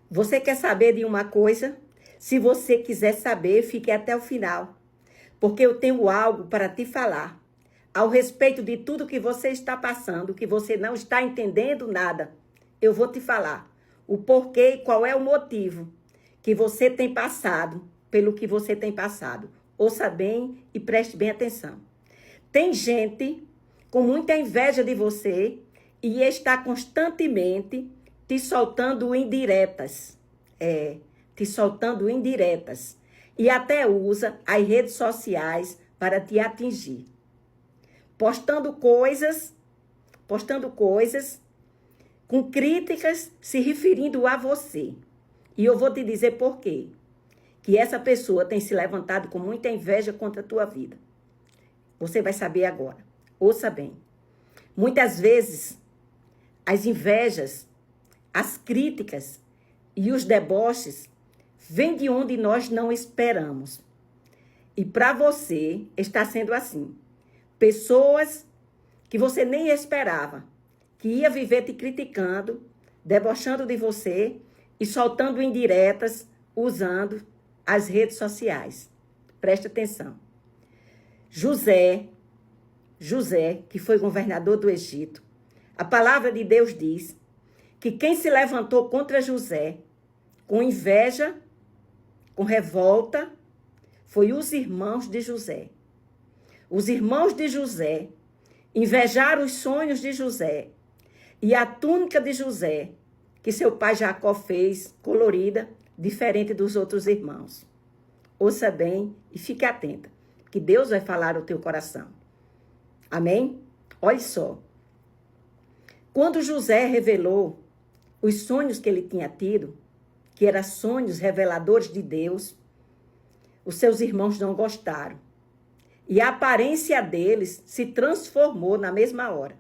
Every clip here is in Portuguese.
Você quer saber de uma coisa? Se você quiser saber, fique até o final, porque eu tenho algo para te falar ao respeito de tudo que você está passando, que você não está entendendo nada. Eu vou te falar o porquê e qual é o motivo que você tem passado pelo que você tem passado. Ouça bem e preste bem atenção. Tem gente com muita inveja de você e está constantemente te soltando indiretas. Te soltando indiretas. E até usa as redes sociais para te atingir. Postando coisas com críticas se referindo a você. E eu vou te dizer por quê. Que essa pessoa tem se levantado com muita inveja contra a tua vida. Você vai saber agora. Ouça bem. Muitas vezes, as invejas, as críticas e os deboches vêm de onde nós não esperamos. E para você, está sendo assim. Pessoas que você nem esperava, que ia viver te criticando, debochando de você e soltando indiretas, usando as redes sociais. Preste atenção. José, que foi governador do Egito, a palavra de Deus diz que quem se levantou contra José, com inveja, com revolta, foi os irmãos de José. Os irmãos de José invejaram os sonhos de José e a túnica de José, que seu pai Jacó fez, colorida, diferente dos outros irmãos. Ouça bem e fique atenta, que Deus vai falar ao teu coração. Amém? Olha só. Quando José revelou os sonhos que ele tinha tido, que eram sonhos reveladores de Deus, os seus irmãos não gostaram. E a aparência deles se transformou na mesma hora.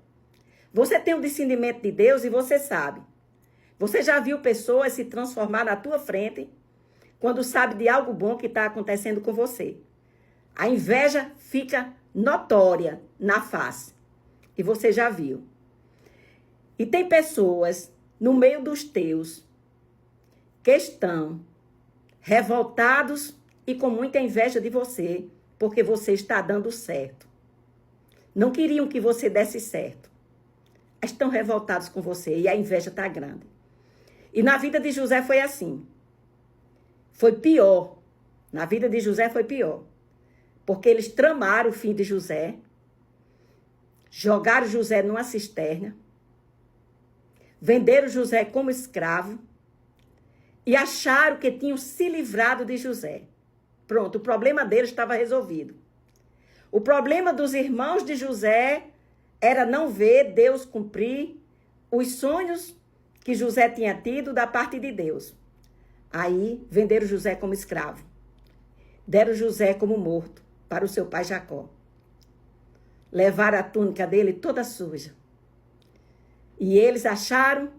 Você tem o discernimento de Deus e você sabe. Você já viu pessoas se transformar na tua frente quando sabe de algo bom que está acontecendo com você. A inveja fica notória na face. E você já viu. E tem pessoas no meio dos teus que estão revoltados e com muita inveja de você, porque você está dando certo. Não queriam que você desse certo. Estão revoltados com você e a inveja está grande. E na vida de José foi assim. Foi pior. Na vida de José foi pior. Porque eles tramaram o fim de José, jogaram José numa cisterna, venderam José como escravo e acharam que tinham se livrado de José. Pronto, o problema deles estava resolvido. O problema dos irmãos de José era não ver Deus cumprir os sonhos que José tinha tido da parte de Deus. Aí venderam José como escravo. Deram José como morto para o seu pai Jacó. Levaram a túnica dele toda suja. E eles acharam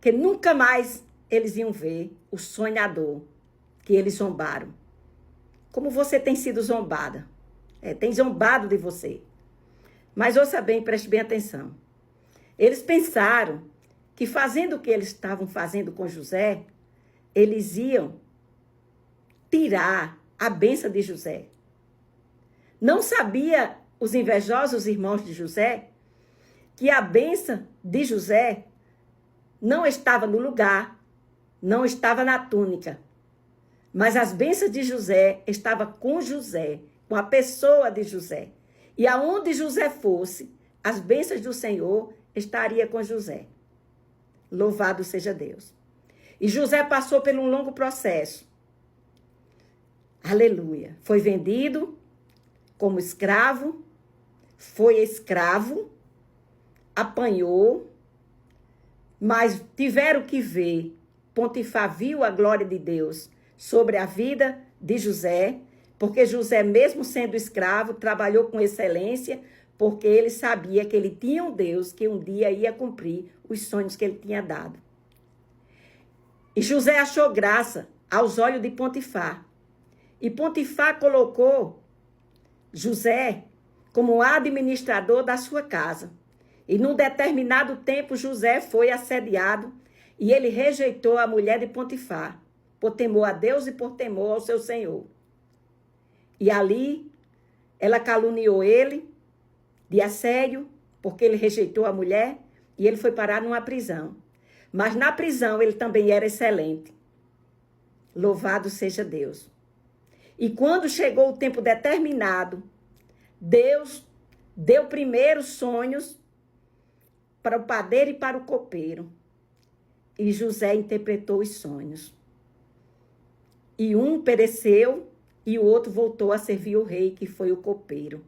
que nunca mais eles iam ver o sonhador que eles zombaram. Como você tem sido zombada. Tem zombado de você. Mas ouça bem, preste bem atenção. Eles pensaram que fazendo o que eles estavam fazendo com José, eles iam tirar a bênção de José. Não sabia os invejosos irmãos de José que a bênção de José não estava no lugar, não estava na túnica, mas as bênçãos de José estavam com José, com a pessoa de José. E aonde José fosse, as bênçãos do Senhor estariam com José. Louvado seja Deus. E José passou por um longo processo. Aleluia. Foi vendido como escravo, foi escravo, apanhou, mas tiveram que ver. Potifar viu a glória de Deus sobre a vida de José, porque José, mesmo sendo escravo, trabalhou com excelência, porque ele sabia que ele tinha um Deus que um dia ia cumprir os sonhos que ele tinha dado. E José achou graça aos olhos de Potifar. E Potifar colocou José como administrador da sua casa. E num determinado tempo, José foi assediado E ele rejeitou a mulher de Potifar, por temor a Deus e por temor ao seu senhor. E ali, ela caluniou ele de assédio, porque ele rejeitou a mulher, e ele foi parar numa prisão. Mas na prisão ele também era excelente. Louvado seja Deus. E quando chegou o tempo determinado, Deus deu primeiro sonhos para o padeiro e para o copeiro. E José interpretou os sonhos. E um pereceu e o outro voltou a servir o rei, que foi o copeiro.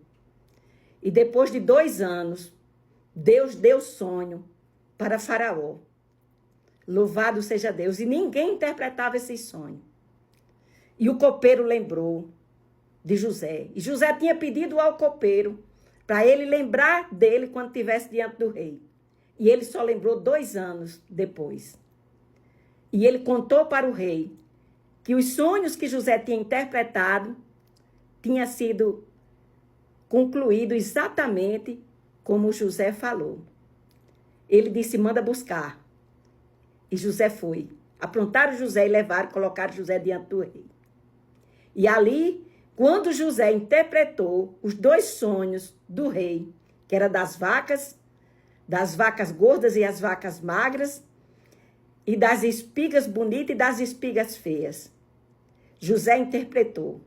E depois de 2 anos, Deus deu sonho para Faraó. Louvado seja Deus. E ninguém interpretava esse sonho. E o copeiro lembrou de José. E José tinha pedido ao copeiro para ele lembrar dele quando estivesse diante do rei. E ele só lembrou 2 anos depois. E ele contou para o rei que os sonhos que José tinha interpretado tinha sido concluído exatamente como José falou. Ele disse, manda buscar. E José foi. Aprontaram José e levaram, colocaram José diante do rei. E ali, quando José interpretou os 2 sonhos do rei, que era das vacas gordas e as vacas magras, e das espigas bonitas e das espigas feias, José interpretou.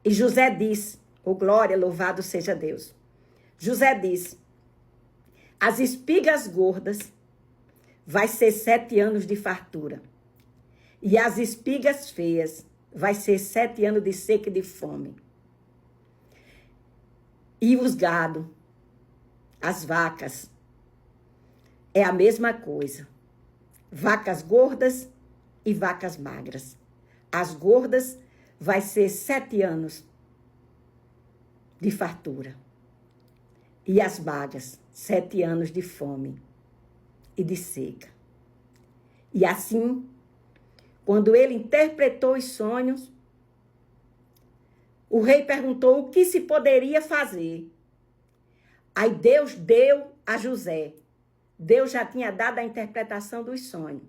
E José disse, oh glória, louvado seja Deus. José disse, as espigas gordas vai ser 7 anos de fartura. E as espigas feias vai ser 7 anos de seca e de fome. E os gado, as vacas, é a mesma coisa. Vacas gordas e vacas magras. As gordas vai ser 7 anos de fartura. E as magras, 7 anos de fome e de seca. E assim, quando ele interpretou os sonhos, o rei perguntou o que se poderia fazer. Aí Deus deu a José. Deus já tinha dado a interpretação dos sonhos.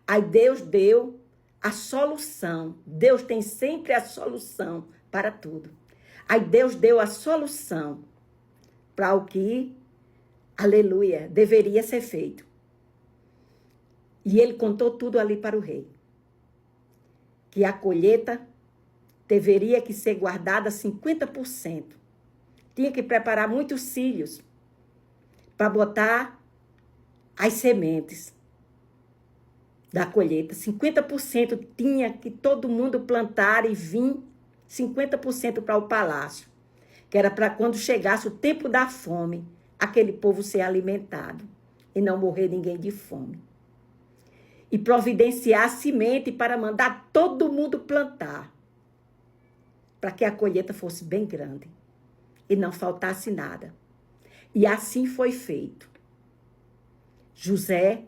Aí Deus deu a solução. Deus tem sempre a solução para tudo. Aí Deus deu a solução para o que, aleluia, deveria ser feito. E ele contou tudo ali para o rei. Que a colheita deveria que ser guardada 50%. Tinha que preparar muitos cílios para botar as sementes da colheita. 50% tinha que todo mundo plantar e vir 50% para o palácio. Que era para quando chegasse o tempo da fome, aquele povo ser alimentado e não morrer ninguém de fome. E providenciar semente para mandar todo mundo plantar, para que a colheita fosse bem grande e não faltasse nada. E assim foi feito. José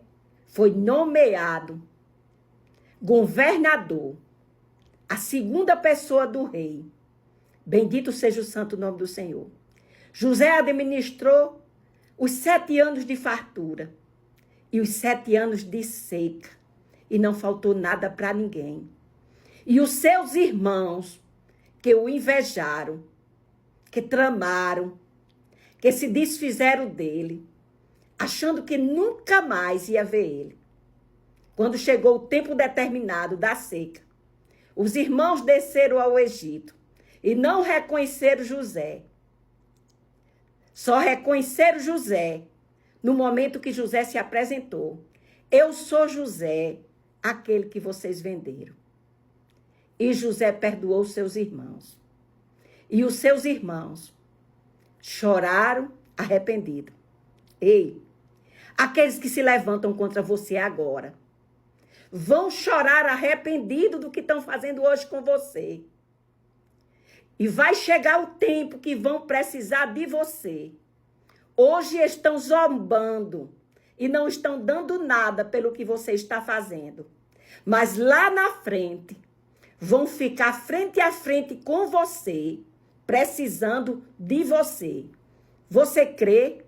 foi nomeado governador, a 2ª pessoa do rei. Bendito seja o santo nome do Senhor. José administrou os 7 anos de fartura e os 7 anos de seca, e não faltou nada para ninguém. E os seus irmãos, que o invejaram, que tramaram, que se desfizeram dele, achando que nunca mais ia ver ele. Quando chegou o tempo determinado da seca, os irmãos desceram ao Egito e não reconheceram José. Só reconheceram José no momento que José se apresentou. Eu sou José, aquele que vocês venderam. E José perdoou seus irmãos. E os seus irmãos choraram arrependidos. Ei, aqueles que se levantam contra você agora vão chorar arrependidos do que estão fazendo hoje com você. E vai chegar o tempo que vão precisar de você. Hoje estão zombando e não estão dando nada pelo que você está fazendo. Mas lá na frente, vão ficar frente a frente com você, precisando de você. Você crê?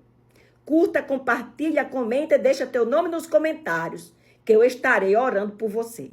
Curta, compartilha, comenta e deixa teu nome nos comentários. que eu estarei orando por você.